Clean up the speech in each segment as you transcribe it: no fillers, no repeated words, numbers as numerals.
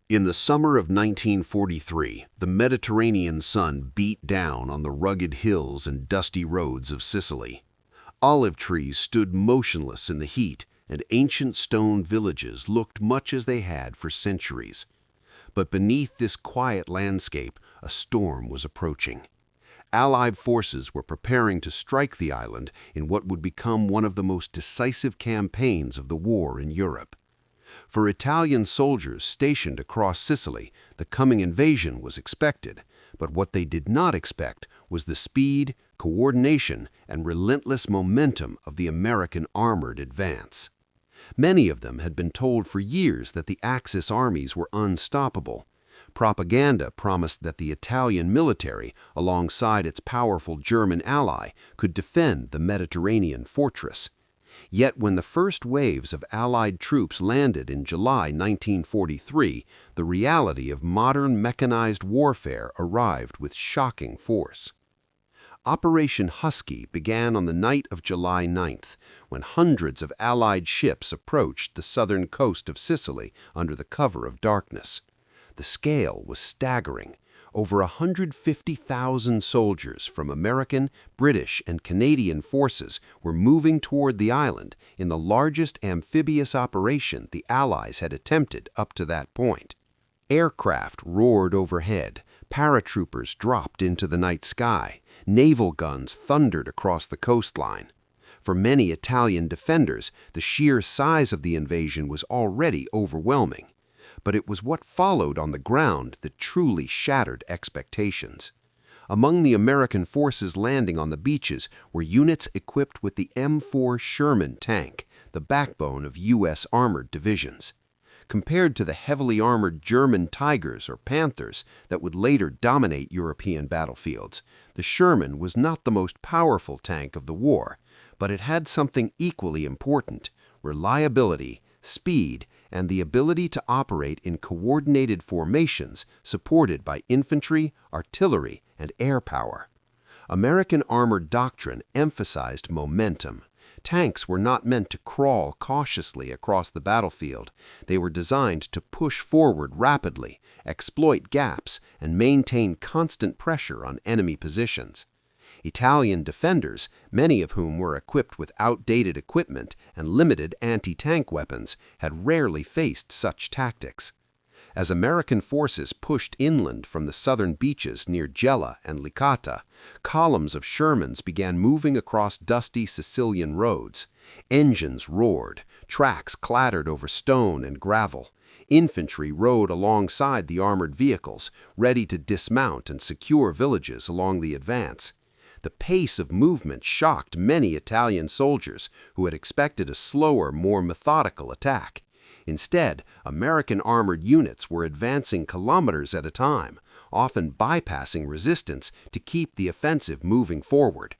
In the summer of 1943, the Mediterranean sun beat down on the rugged hills and dusty roads of Sicily. Olive trees stood motionless in the heat, and ancient stone villages looked much as they had for centuries. But beneath this quiet landscape, a storm was approaching. Allied forces were preparing to strike the island in what would become one of the most decisive campaigns of the war in Europe. For Italian soldiers stationed across Sicily, the coming invasion was expected, but what they did not expect was the speed, coordination, and relentless momentum of the American armored advance. Many of them had been told for years that the Axis armies were unstoppable. Propaganda promised that the Italian military, alongside its powerful German ally, could defend the Mediterranean fortress. Yet when the first waves of Allied troops landed in July 1943, the reality of modern mechanized warfare arrived with shocking force. Operation Husky began on the night of July 9th, when hundreds of Allied ships approached the southern coast of Sicily under the cover of darkness. The scale was staggering. Over 150,000 soldiers from American, British, and Canadian forces were moving toward the island in the largest amphibious operation the Allies had attempted up to that point. Aircraft roared overhead, paratroopers dropped into the night sky, naval guns thundered across the coastline. For many Italian defenders, the sheer size of the invasion was already overwhelming. But it was what followed on the ground that truly shattered expectations. Among the American forces landing on the beaches were units equipped with the M4 Sherman tank, the backbone of U.S. armored divisions. Compared to the heavily armored German Tigers or Panthers that would later dominate European battlefields, the Sherman was not the most powerful tank of the war, but it had something equally important: reliability, speed, and the ability to operate in coordinated formations supported by infantry, artillery, and air power. American armored doctrine emphasized momentum. Tanks were not meant to crawl cautiously across the battlefield. They were designed to push forward rapidly, exploit gaps, and maintain constant pressure on enemy positions. Italian defenders, many of whom were equipped with outdated equipment and limited anti-tank weapons, had rarely faced such tactics. As American forces pushed inland from the southern beaches near Gela and Licata, columns of Shermans began moving across dusty Sicilian roads. Engines roared, tracks clattered over stone and gravel. Infantry rode alongside the armored vehicles, ready to dismount and secure villages along the advance. The pace of movement shocked many Italian soldiers who had expected a slower, more methodical attack. Instead, American armored units were advancing kilometers at a time, often bypassing resistance to keep the offensive moving forward.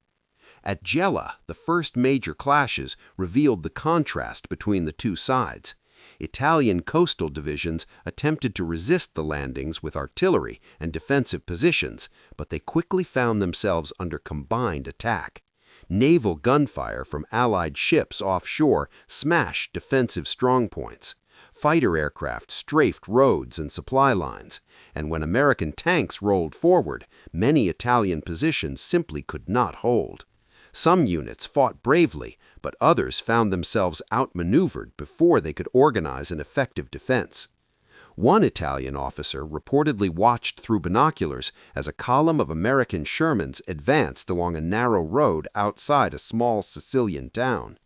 At Gela, the first major clashes revealed the contrast between the two sides. Italian coastal divisions attempted to resist the landings with artillery and defensive positions, but they quickly found themselves under combined attack. Naval gunfire from Allied ships offshore smashed defensive strongpoints. Fighter aircraft strafed roads and supply lines, and when American tanks rolled forward, many Italian positions simply could not hold. Some units fought bravely, but others found themselves outmaneuvered before they could organize an effective defense. One Italian officer reportedly watched through binoculars as a column of American Shermans advanced along a narrow road outside a small Sicilian town.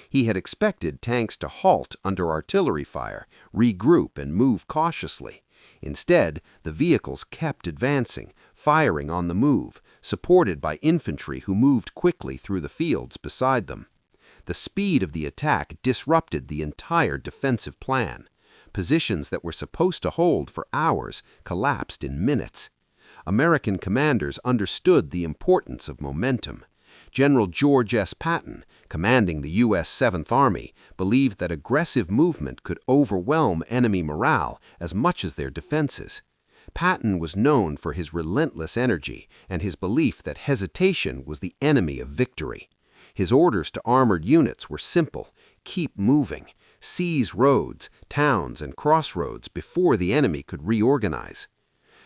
He had expected tanks to halt under artillery fire, regroup, and move cautiously. Instead, the vehicles kept advancing, firing on the move, supported by infantry who moved quickly through the fields beside them. The speed of the attack disrupted the entire defensive plan. Positions that were supposed to hold for hours collapsed in minutes. American commanders understood the importance of momentum. General George S. Patton, commanding the U.S. 7th Army, believed that aggressive movement could overwhelm enemy morale as much as their defenses. Patton was known for his relentless energy and his belief that hesitation was the enemy of victory. His orders to armored units were simple: keep moving, seize roads, towns, and crossroads before the enemy could reorganize.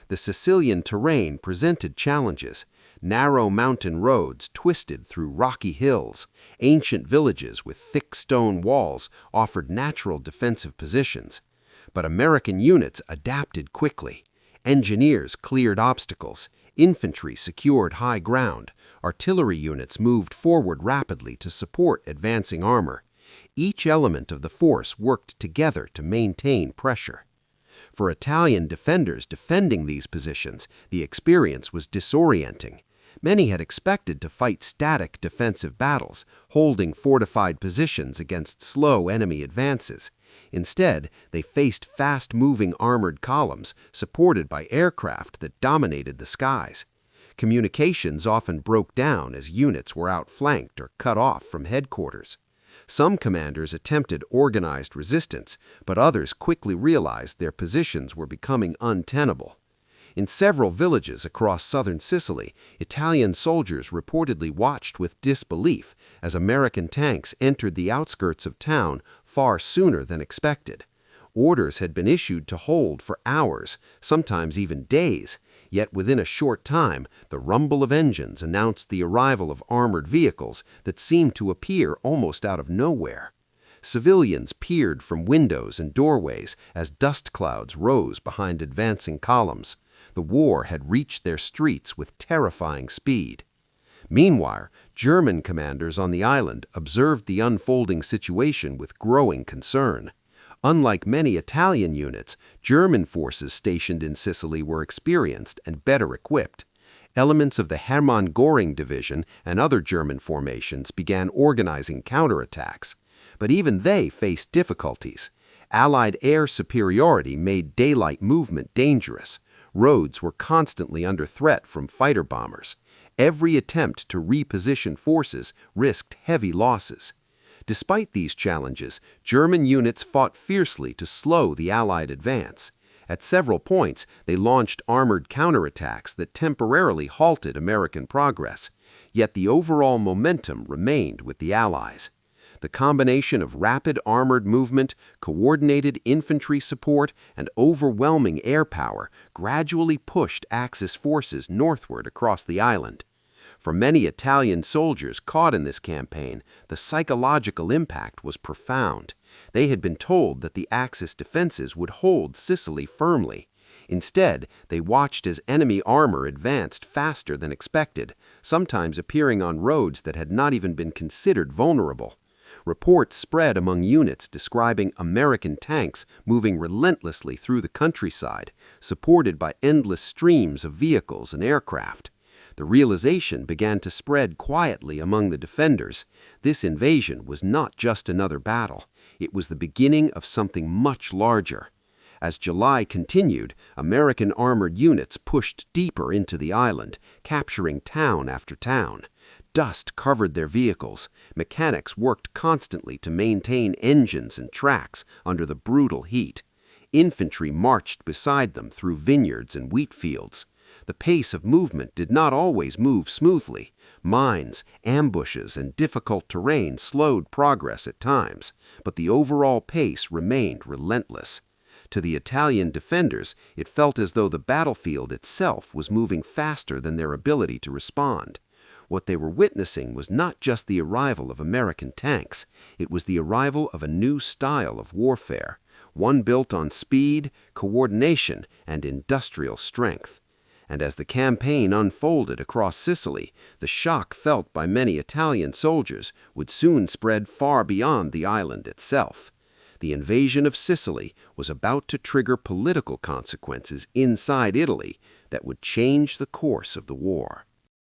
The Sicilian terrain presented challenges. Narrow mountain roads twisted through rocky hills. Ancient villages with thick stone walls offered natural defensive positions. But American units adapted quickly. Engineers cleared obstacles. Infantry secured high ground. Artillery units moved forward rapidly to support advancing armor. Each element of the force worked together to maintain pressure. For Italian defenders defending these positions, the experience was disorienting. Many had expected to fight static defensive battles, holding fortified positions against slow enemy advances. Instead, they faced fast-moving armored columns supported by aircraft that dominated the skies. Communications often broke down as units were outflanked or cut off from headquarters. Some commanders attempted organized resistance, but others quickly realized their positions were becoming untenable. In several villages across southern Sicily, Italian soldiers reportedly watched with disbelief as American tanks entered the outskirts of town far sooner than expected. Orders had been issued to hold for hours, sometimes even days, yet within a short time, the rumble of engines announced the arrival of armored vehicles that seemed to appear almost out of nowhere. Civilians peered from windows and doorways as dust clouds rose behind advancing columns. The war had reached their streets with terrifying speed. Meanwhile, German commanders on the island observed the unfolding situation with growing concern. Unlike many Italian units, German forces stationed in Sicily were experienced and better equipped. Elements of the Hermann Göring Division and other German formations began organizing counterattacks. But even they faced difficulties. Allied air superiority made daylight movement dangerous. Roads were constantly under threat from fighter bombers. Every attempt to reposition forces risked heavy losses. Despite these challenges, German units fought fiercely to slow the Allied advance. At several points, they launched armored counterattacks that temporarily halted American progress. Yet the overall momentum remained with the Allies. The combination of rapid armored movement, coordinated infantry support, and overwhelming air power gradually pushed Axis forces northward across the island. For many Italian soldiers caught in this campaign, the psychological impact was profound. They had been told that the Axis defenses would hold Sicily firmly. Instead, they watched as enemy armor advanced faster than expected, sometimes appearing on roads that had not even been considered vulnerable. Reports spread among units describing American tanks moving relentlessly through the countryside, supported by endless streams of vehicles and aircraft. The realization began to spread quietly among the defenders. This invasion was not just another battle. It was the beginning of something much larger. As July continued, American armored units pushed deeper into the island, capturing town after town. Dust covered their vehicles. Mechanics worked constantly to maintain engines and tracks under the brutal heat. Infantry marched beside them through vineyards and wheat fields. The pace of movement did not always move smoothly. Mines, ambushes, and difficult terrain slowed progress at times, but the overall pace remained relentless. To the Italian defenders, it felt as though the battlefield itself was moving faster than their ability to respond. What they were witnessing was not just the arrival of American tanks, it was the arrival of a new style of warfare, one built on speed, coordination, and industrial strength. And as the campaign unfolded across Sicily, the shock felt by many Italian soldiers would soon spread far beyond the island itself. The invasion of Sicily was about to trigger political consequences inside Italy that would change the course of the war.